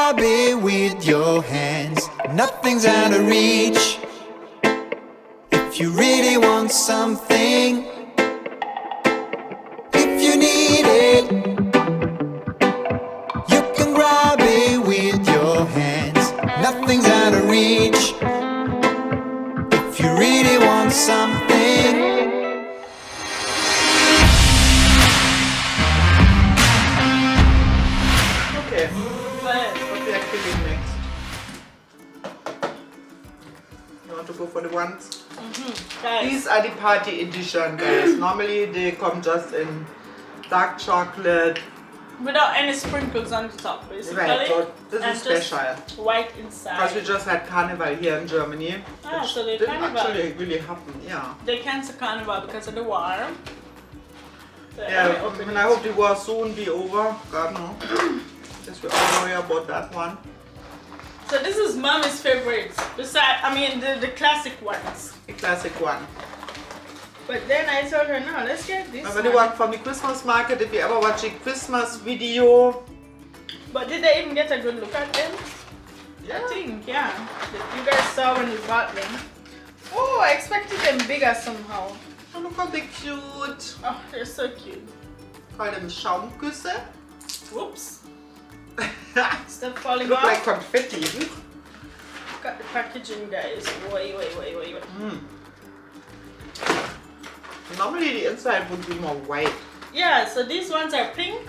grab it with your hands. Nothing's out of reach. If you really want something, if you need it, you can grab it with your hands. Nothing's out of reach. If you really want something. Okay, what we are killing next? You want to go for the ones? Guys, These are the party edition, guys. Normally they come just in dark chocolate. without any sprinkles on the top, basically. Right, so this and is special. just white inside. Because we just had carnival here in Germany. Ah, which so they didn't carnival. actually really happen, yeah. They cancel carnival because of the war. So Yeah, and I hope the war soon be over. God no. Guess we all know about that one. So this is mommy's favorites. Besides, I mean the classic ones. The classic one. But then I told her, no, let's get this Remember the one. one from the Christmas market? If you ever watch a Christmas video. But did they even get a good look at them? Yeah. I think, yeah. You guys saw when we bought them. Oh, I expected them bigger somehow. Oh, look how they're cute. Oh, they're so cute. Call them Schaumküsse. Whoops. They Stop falling look off. like confetti. Look at the packaging, guys. Wait. Normally the inside would be more white. Yeah, so these ones are pink.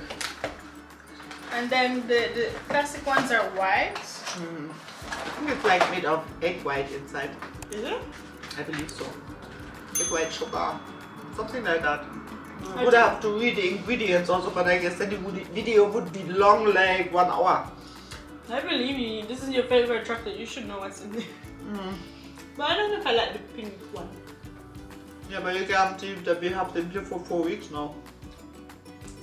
And then the classic ones are white. I think it's like made of egg white inside. Is it? I believe so. Egg white sugar. Something like that. I I would have to read the ingredients also, but I guess then the video would be long, like 1 hour. I believe you. This is your favorite chocolate. You should know what's in there. But I don't know if I like the pink one. Yeah, but you can't see that we have them here for 4 weeks now.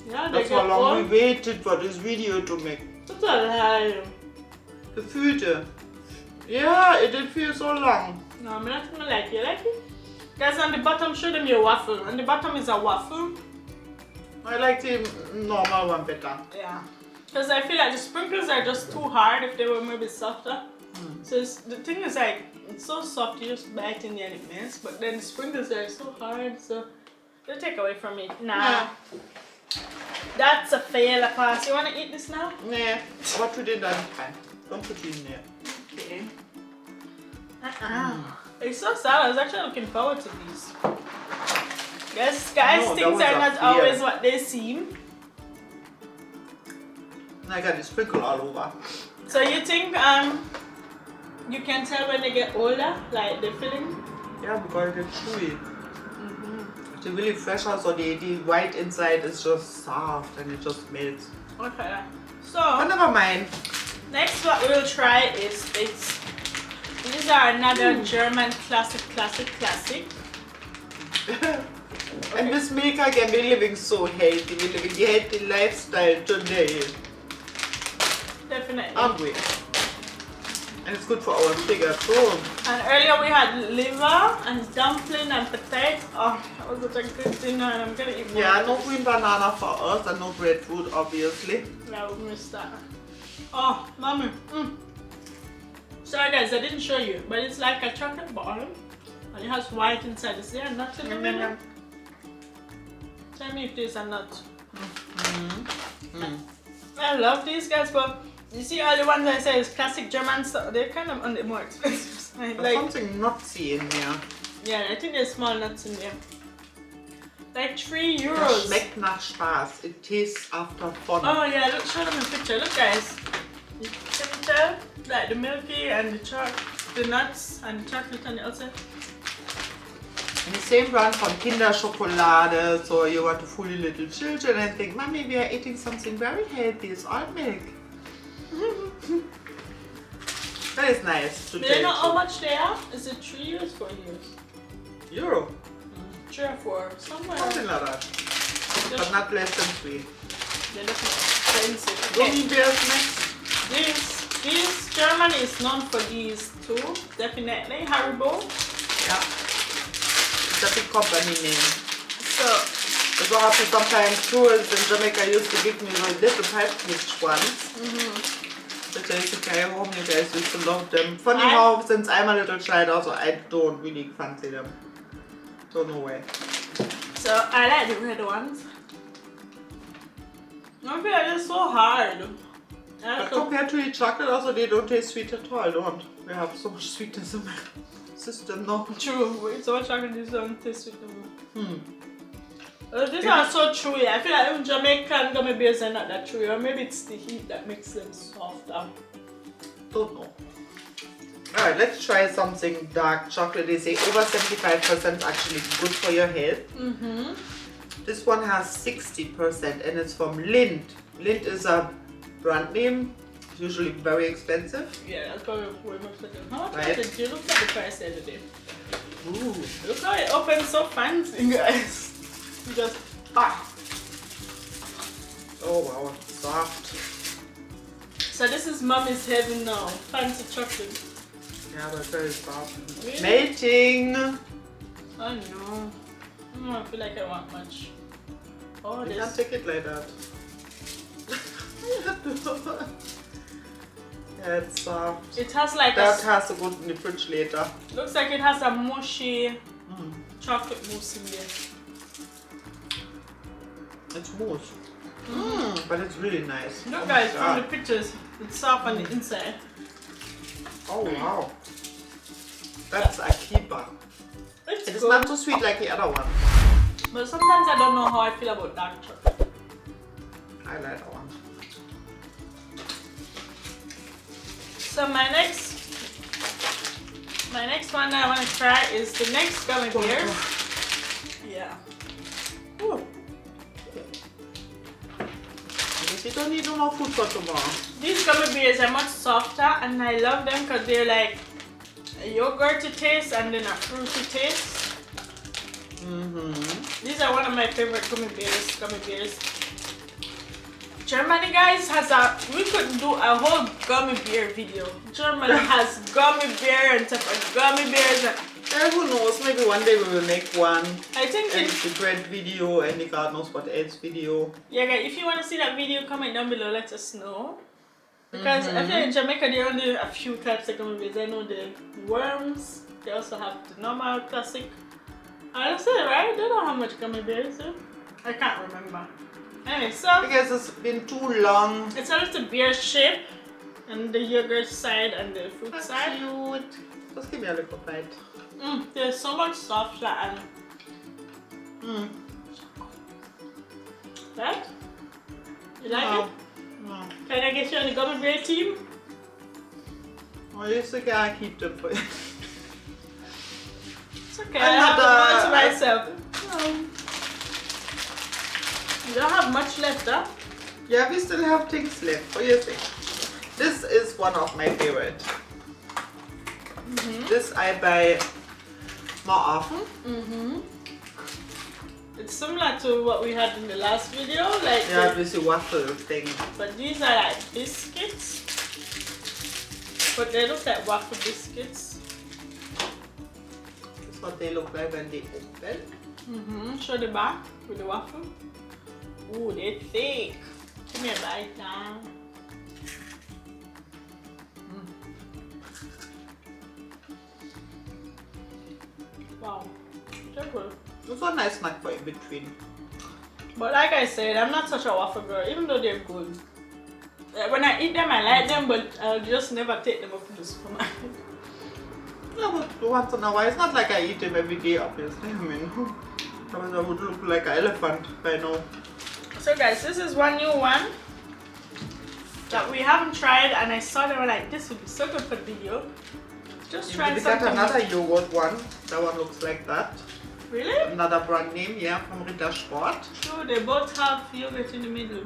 Yeah, they That's get how long all. we waited for this video to make. That's a lie. Gefühlte. Yeah, it did feel so long. No, I'm not gonna like it. Like it? Guys, on the bottom, show them your waffle. On the bottom is a waffle. I like the normal one better. Yeah. Because I feel like the sprinkles are just too hard if they were maybe softer. So the thing is like, it's so soft, you just bite in the and it melts. But then the sprinkles are so hard, so they take away from it. Nah. Yeah. That's a fail, a pass. You want to eat this now? Nah, what we did that time. Don't put it in there. Okay. It's so sad. I was actually looking forward to these. Guys, No, that things was are a not fail. always what they seem. I got the sprinkle all over. So you think you can tell when they get older, like the filling? Yeah, because they're chewy. They're really fresh, so the white inside is just soft and it just melts. Okay. But So never mind. next what we'll try is this. These are another German classic. And Miss Milka can be living so healthy. We're living the healthy lifestyle today. Definitely. Aren't we? And it's good for our figure too. And earlier we had liver and dumpling and potato. Oh, that was such a good dinner and I'm gonna eat more. Yeah, of no this. green banana for us and no breadfruit, obviously. Yeah, we missed that. Oh, mommy. Sorry guys, I didn't show you, but it's like a chocolate ball and it has white inside. Is there a nut in the middle? Tell me if there's a nut. I love these guys, but you see all the ones I say is classic German stuff. They're kind of on the more expensive side. There's something nutsy in there. Yeah, I think there's small nuts in there. Like €3. Das schmeckt nach Spaß. It tastes after fun. Oh yeah, look, show them a picture. Look guys. You can tell like the milky and the nuts and the chocolate on the outside. And the same brand from Kinderschokolade, so you want to fool the little children and think, Mommy, we are eating something very healthy, it's all milk. That is nice to Do you know taste. how much they are? Is it €3 or €4? Euro, 3 or 4, somewhere. something like that. But not less than 3. They're definitely expensive. Gummy Bears next. This Germany is known for these too, definitely. Haribo. Yeah. It's a big company name. So, That's what happens sometimes. Tourists in Jamaica used to give me those little packaged ones. But it's okay, home you guys used to love them. Funny how since I'm a little child also I don't really fancy them. Don't know why. So I like the red ones. I feel like they're so hard. But compared to the chocolate also they don't taste sweet at all, don't. We have so much sweetness in my system now. True, with so much chocolate these don't taste sweet anymore. These are so chewy. I feel like even Jamaican gummy bears are not that chewy, or maybe it's the heat that makes them softer. Don't know. Alright, let's try something dark chocolate. They say over 75% actually good for your health. This one has 60% and it's from Lind. Lind is a brand name. It's usually very expensive. Yeah, that's probably way much better. How much Right. was it? You looked at the price the other day. Ooh. Look how it opens so fancy, guys. You just Oh wow, it's soft. So this is mommy's heaven now. Fancy chocolate. Yeah, but very soft. Really? Melting. Oh no. I don't feel like I want much. Oh, You this. can't take it like that. Yeah, it's soft. It has like That has to go in the fridge later. looks like it has a mushy chocolate mousse in there. It's mousse. But it's really nice. Look Oh guys, my from God. the pictures, it's soft on the inside. Oh wow. That's a keeper. It's It's good. not too sweet like the other one. But sometimes I don't know how I feel about dark chocolate. I like that one. So my next one that I want to try is the next gummy bears. Yeah. Ooh. You don't need no more food for tomorrow. These gummy bears are much softer and I love them because they're like a yogurty taste and then a fruity taste. These are one of my favorite gummy bears. Germany guys we could do a whole gummy bear video. Germany has gummy bear and type of gummy bears. Yeah, who knows? Maybe one day we will make one. I think And it's the bread video and the God knows what else video. yeah guys, if you want to see that video, comment down below, let us know. Because I feel in Jamaica there are only a few types of gummy bears. I know the worms, they also have the normal classic. I said right? I don't know how much gummy bears are. I can't remember. Anyway, so Because it's been too long. it's a little beer shape and the yogurt side and the fruit That's side. cute. Just give me a little bite. There's so much softer and right? You like No. it? No. Can I get you on the gummy bear team? Well, you still gotta keep them for you. It's okay. I'm I have not, one to myself. You don't have much left, huh? Yeah, we still have things left. What do you think? This is one of my favorite. This I buy more often. It's similar to what we had in the last video, like Yeah, this waffle thing. but these are like biscuits. But they look like waffle biscuits. That's what they look like when they open. Show the back with the waffle. Ooh, they're thick. Give me a bite now. Wow, they're good. It's a nice snack for in between. But like I said, I'm not such a waffle girl, even though they're good. When I eat them, I like them, but I'll just never take them up to the supermarket. Yeah, but once in a while, it's not like I eat them every day, obviously. I mean, otherwise I would look like an elephant by now. So guys, this is one new one that we haven't tried, and I saw them like this would be so good for the video. Just trying We got something. another yogurt one. That one looks like that. Really? Another brand name, yeah, from Ritter Sport. True, they both have yogurt in the middle.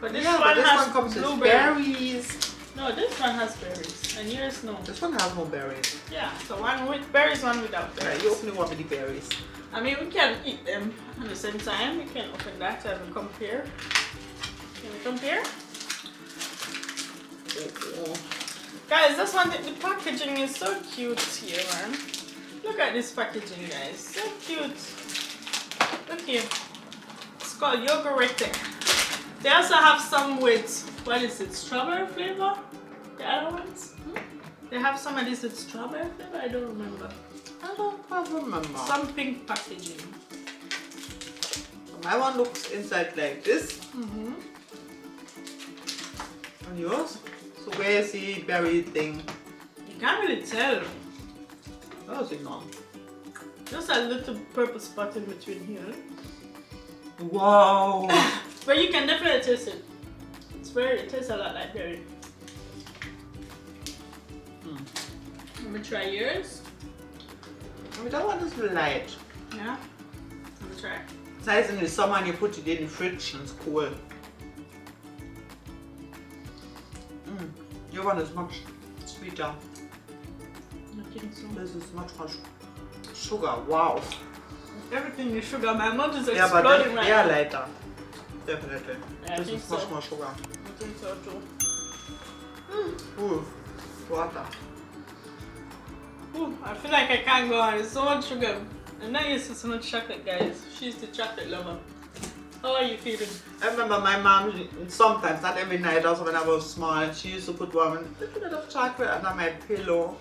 But this Yeah, one but this has one comes with blueberry. berries. No, this one has berries, and yours no. This one has no berries. Yeah, so one with berries, one without Yeah, berries. you only want with the berries. I mean, we can eat them at the same time. We can open that and compare. Can we compare? Oh. Guys, this one, the packaging is so cute here, man. Look at this packaging, guys. So cute. Look here. It's called Yogurette. They also have some with, what is it, strawberry flavor? The other ones? They have some of these with strawberry flavor. I don't remember. I don't quite remember. Some pink packaging. My one looks inside like this. And yours? So where is the berry thing? You can't really tell. Where is it now? Just a little purple spot in between here. Wow! But you can definitely taste it. It tastes a lot like berry. Let me try yours. I mean, that one is light. Yeah? Let me try. It's nice in the summer and you put it in the fridge and it's cool. Your one is much sweeter. I think so. This is much more sugar. Wow. Everything is sugar. My mouth is Yeah, but exploding right they are now. lighter. Definitely. Yeah, I This think is much so. more sugar. I think so too. Ooh, water. Ooh, I feel like I can't go on. It's so much sugar. I'm not used to so much chocolate, guys. She's the chocolate lover. How are you feeling? I remember my mom, sometimes, not every night, also when I was small, she used to put one little bit of chocolate under my pillow.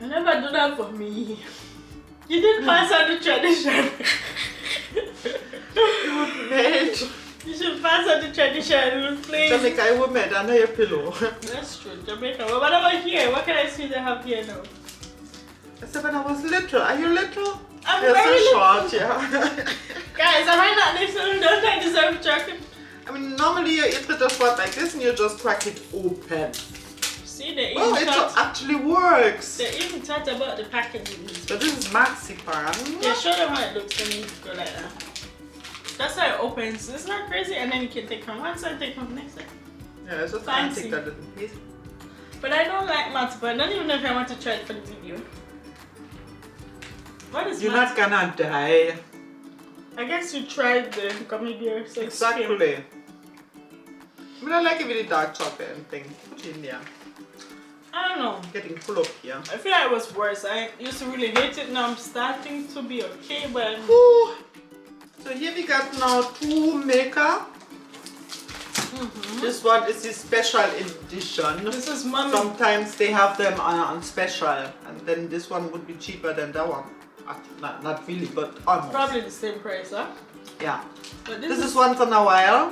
I never do that for me. You didn't pass on the tradition. It would melt. You should pass on the tradition, please. Jamaica, it would melt under your pillow. That's true, Jamaica. Well, what about here? What can I see they have here now? I said when I was little. Are you little? I'm You're very so little. short, yeah. Guys, am I not little? Don't I deserve chocolate? I mean, normally you eat little spot like this and you just crack it open. See, they Oh, even it thought, actually works. they even thought about the packaging. So this is marzipan. Yeah, show them how it looks when you go like that. That's how it opens. It's not crazy, and then you can take from one side, take from the next side. Yeah, it's just Fancy. take that little piece. But I don't like marzipan. I don't even know if I want to try it for the video. What is You're marzipan? not gonna die. I guess you tried the gummy bear. So it's Exactly. clear. I mean, I like it with the dark chocolate and thing. Put it in there. I don't know. Getting full up here. I feel like it was worse. I used to really hate it. Now I'm starting to be okay, but Whew. So here we got now 2 Milka. This one is the special edition. this is mommy. Sometimes they have them on special, and then this one would be cheaper than that one. Not really, but almost. Probably the same price, huh? Yeah. But This is once in a while,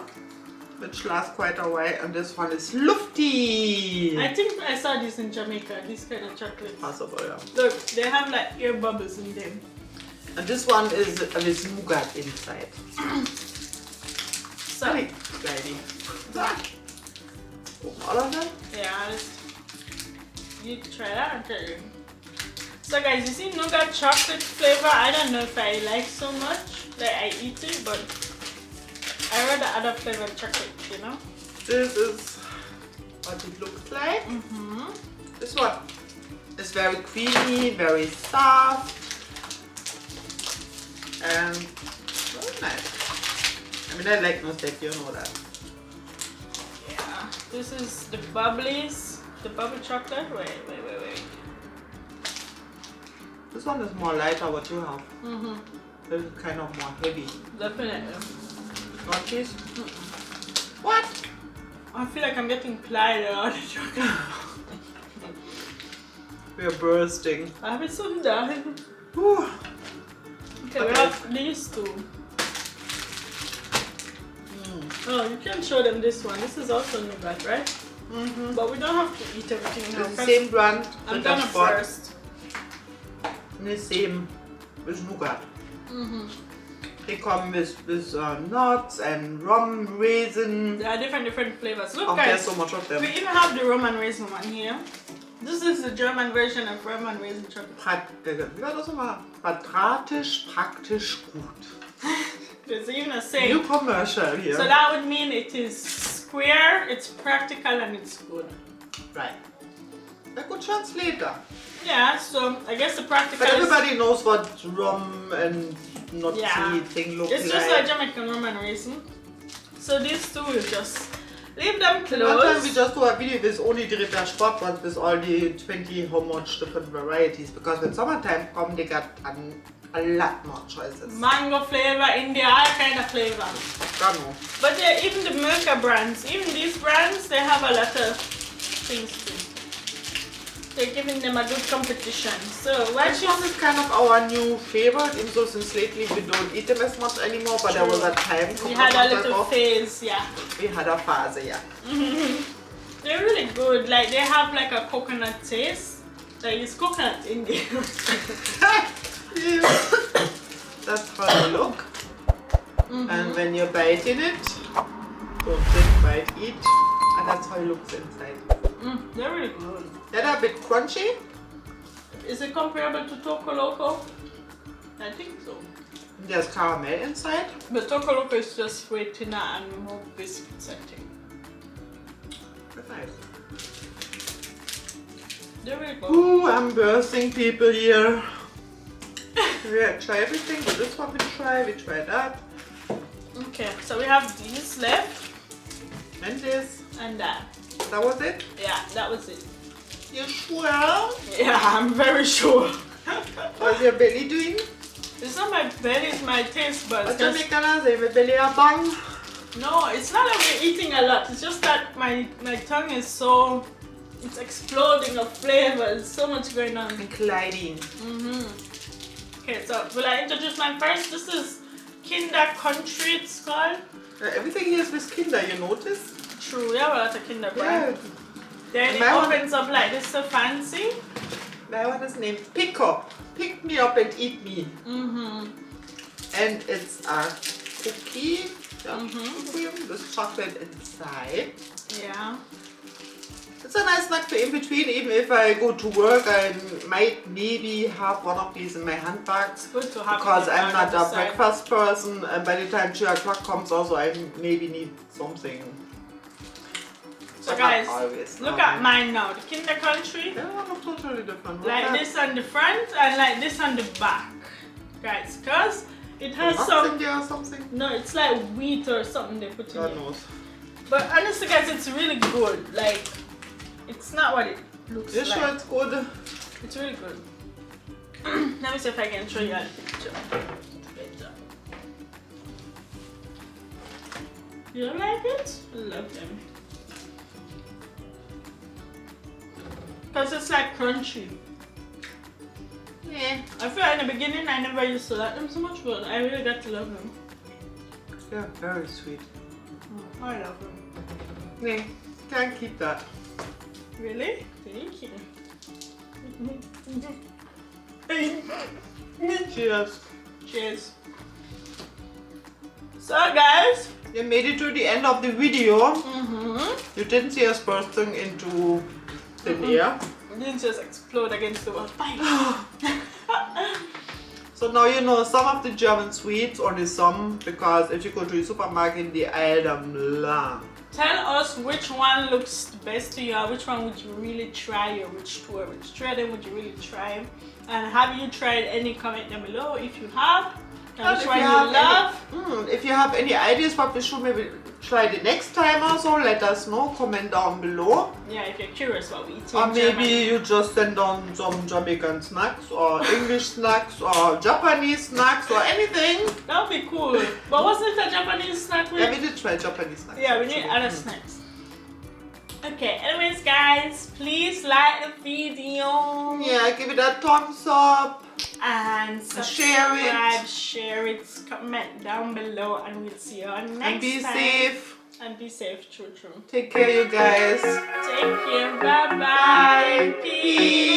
which lasts quite a while, and this one is lufty. I think I saw this in Jamaica. This kind of chocolate. Possible, yeah. Look, they have like air bubbles in them. And this one is with nougat inside. So Very slimy. All of them? yeah, you try that and try it. So guys, you see nougat chocolate flavor. I don't know if I like so much. Like I eat it, but I rather other flavored chocolate, you know. This is what it looks like. This one is very creamy, very soft, and very nice. I mean, I like nostalgia, you know that. Yeah, this is the bubblies, the bubble chocolate. Wait. This one is more lighter, what you have. This is kind of more heavy. Definitely. Want cheese? What? I feel like I'm getting plied on the chocolate. We're bursting. I'm so done. Whew. Okay, we have these two. Oh, you can show them this one. This is also nougat, right? But we don't have to eat everything now. It's the same brand. I'm that gonna I bought. first. The same with nougat. They come with nuts and rum, raisin. There are different flavors. Look, Oh, there's guys, so much of them. we even have the rum and raisin one here. This is the German version of rum and raisin chocolate. Wie war das nochmal? Quadratisch, praktisch, gut. There's even a saying. New commercial here. So that would mean it is square, it's practical, and it's good. Right. I could translate that. Yeah, so I guess the practical But is... everybody knows what rum and nutty Yeah. thing look It's like. just like Jamaican rum and raisin. So these two will just leave them One time we closed. just do a video with only the repair spot ones with all the 20 how much different varieties, because when summertime come they got a lot more choices. Mango flavor, India, all kind of flavor. I know. But yeah, even the Milka brands, even these brands, they have a lot of things too. They're giving them a good competition. So what This one is kind of our new favorite, even though since lately we don't eat them as much anymore, but there was a time. we had a little phase, yeah. We had a phase, yeah. They're really good. Like they have like a coconut taste. Like it's coconut in there. That's how they look. And when you bite in it, don't think, bite, eat. And that's how it looks inside. They're really good. They're a bit crunchy. Is it comparable to Toco Loco? I think so. There's caramel inside. But Toco Loco is just sweetener and more biscuits, I think. That's nice. They're really good. Ooh, I'm bursting people here. Yeah, try everything, but this one we try that. Okay, so we have these left And this. and that. That was it? Yeah, that was it. You sure? Yeah, I'm very sure. What's your belly doing? It's not my belly, it's my taste buds. What's your Jamaican say? My belly a bang? No, it's not that we're eating a lot. It's just that my tongue is so, it's exploding of flavors. So much going on. And gliding. Okay, so will I introduce mine first? This is Kinder Country, it's called. Everything here is with Kinder, you notice? True, we have a lot of Kinder Yeah. brand. Then it My one- opens up like this, so fancy. My one is named Pick Up. Pick me up and eat me. And it's a cookie. Cookie with chocolate inside. Yeah. It's a nice snack for in between. Even if I go to work, I might maybe have one of these in my handbags. Good to have. Because on I'm not the a side. breakfast person, and by the time 2 o'clock comes, also I maybe need something. So But not guys, always, look no. at mine now. The Kinder Country. They look totally different. Like this on the front and like this on the back. Guys, because it has Nuts some. in there or something. No, it's like wheat or something they put in God it. knows. But honestly, guys, it's really good. Like, it's not what it looks You like. sure it's good? It's really good. Let me see if I can show you a picture. Better. You like it? I love them. Because it's like crunchy. Yeah. I feel like in the beginning I never used to like them so much, but I really got to love them. Yeah, very sweet. I love them. Yeah, can't keep that. Really? Thank you. Cheers. Cheers. So guys, You made it to the end of the video. You didn't see us bursting into thin air. it didn't just explode against the wall. So now you know some of the German sweets, only some, because if you go to the supermarket, they add them long. Tell us which one looks the best to you, or which one would you really try, or which two or which three of them would you really try. And have you tried any? Comment down below if you have. And And which if one you you have love. if you have any ideas what we should maybe try the next time or so, let us know, comment down below. Yeah, if you're curious what we eat Or in maybe Germany. you just send down some Jamaican snacks or English snacks or Japanese snacks or anything. That would be cool. But wasn't it a Japanese snack? Yeah, we did try Japanese snacks. Yeah, we need actually. other snacks. Okay, anyways guys, please like the video. Yeah, give it a thumbs up. And Share it. subscribe, share it, comment down below, and we'll see you on next And be time. safe. And be safe, true. Take care, you guys. Take care, bye-bye. Bye. Peace.